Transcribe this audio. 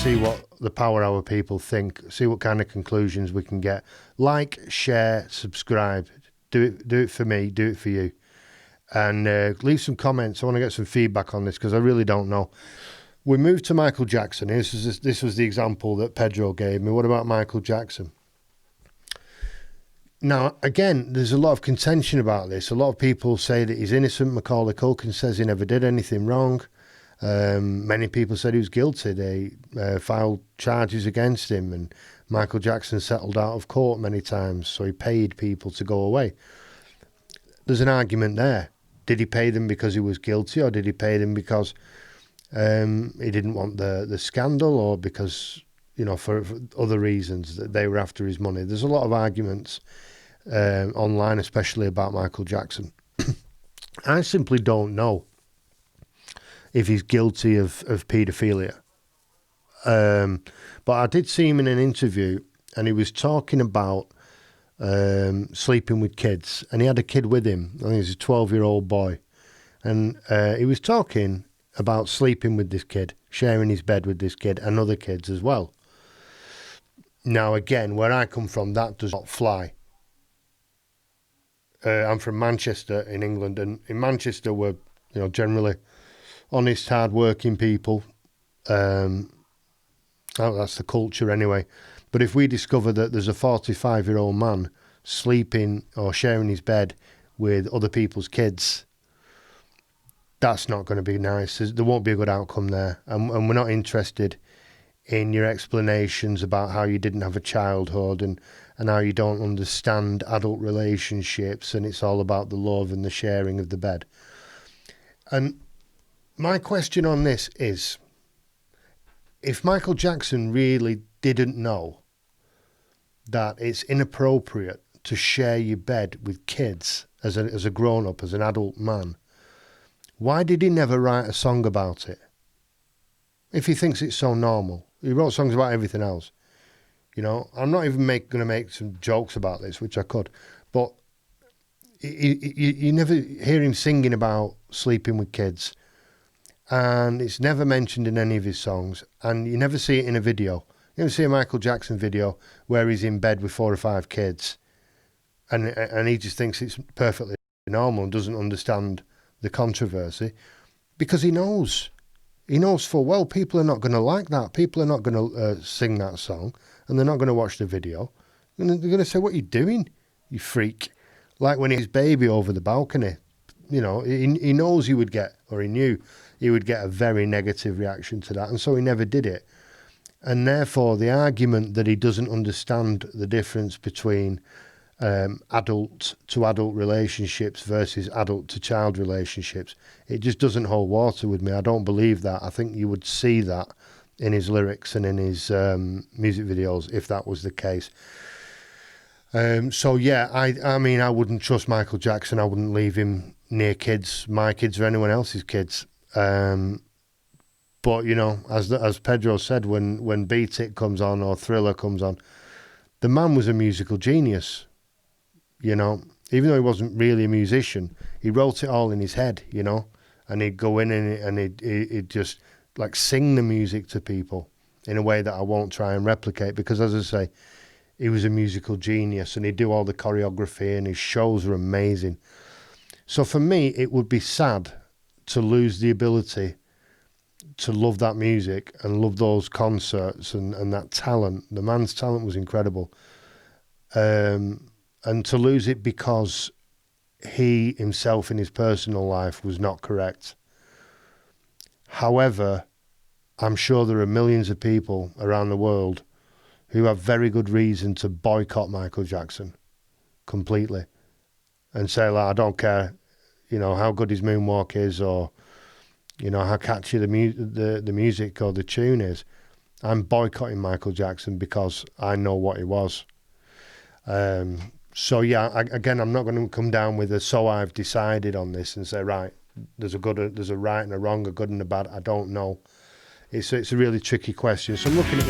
see what the Power Hour people think, see what kind of conclusions we can get. Like, share, subscribe. Do it for me, do it for you. And leave some comments. I want to get some feedback on this because I really don't know. We moved to Micheal Jackson. This was the example that Pedro gave me. What about Micheal Jackson? Now, again, there's a lot of contention about this. A lot of people say that he's innocent. Macaulay Culkin says he never did anything wrong. Many people said he was guilty. They filed charges against him, and Micheal Jackson settled out of court many times, so he paid people to go away. There's an argument there. Did he pay them because he was guilty, or did he pay them because he didn't want the scandal, or because, you know, for other reasons that they were after his money? There's a lot of arguments online, especially about Micheal Jackson. I simply don't know if he's guilty of paedophilia. But I did see him in an interview, and he was talking about sleeping with kids, and he had a kid with him. I think he's a 12-year-old boy, and he was talking about sleeping with this kid, sharing his bed with this kid and other kids as well. Now, again, where I come from, that does not fly. I'm from Manchester in England, and in Manchester we're, you know, generally honest, hard-working people. That's the culture anyway. But if we discover that there's a 45-year-old man sleeping or sharing his bed with other people's kids, that's not going to be nice. There won't be a good outcome there. And we're not interested in your explanations about how you didn't have a childhood and how you don't understand adult relationships, and it's all about the love and the sharing of the bed. And my question on this is, if Micheal Jackson really didn't know that it's inappropriate to share your bed with kids as a grown-up, as an adult man, why did he never write a song about it? If he thinks it's so normal. He wrote songs about everything else. You know, I'm not even going to make some jokes about this, which I could, but you never hear him singing about sleeping with kids, and it's never mentioned in any of his songs, and you never see it in a video. You never see a Micheal Jackson video where he's in bed with 4 or 5 kids, and he just thinks it's perfectly normal and doesn't understand the controversy, because he knows full well people are not going to like that. People are not going to sing that song, and they're not going to watch the video. And they're going to say, "What are you doing, you freak?" Like when his baby over the balcony. You know, he knows he would get, or he knew he would get a very negative reaction to that, and so he never did it. And therefore, the argument that he doesn't understand the difference between adult to adult relationships versus adult to child relationships, it just doesn't hold water with me. I don't believe that. I think you would see that in his lyrics and in his music videos if that was the case. So yeah, I mean, I wouldn't trust Micheal Jackson. I wouldn't leave him near kids, my kids or anyone else's kids. But you know, as Pedro said, when Beat It comes on or Thriller comes on, the man was a musical genius. You know, even though he wasn't really a musician, he wrote it all in his head, you know, and he'd go in and he'd just like sing the music to people in a way that I won't try and replicate, because as I say, he was a musical genius, and he'd do all the choreography, and his shows were amazing. So for me, it would be sad to lose the ability to love that music and love those concerts and that talent. The man's talent was incredible. And to lose it because he himself in his personal life was not correct. However, I'm sure there are millions of people around the world who have very good reason to boycott Micheal Jackson completely and say, like, I don't care, you know, how good his moonwalk is, or, you know, how catchy the music or the tune is. I'm boycotting Micheal Jackson because I know what he was. So yeah, again, I'm not going to come down with a "so I've decided" on this and say, right, there's a right and a wrong, a good and a bad. I don't know. It's a really tricky question. So I'm looking at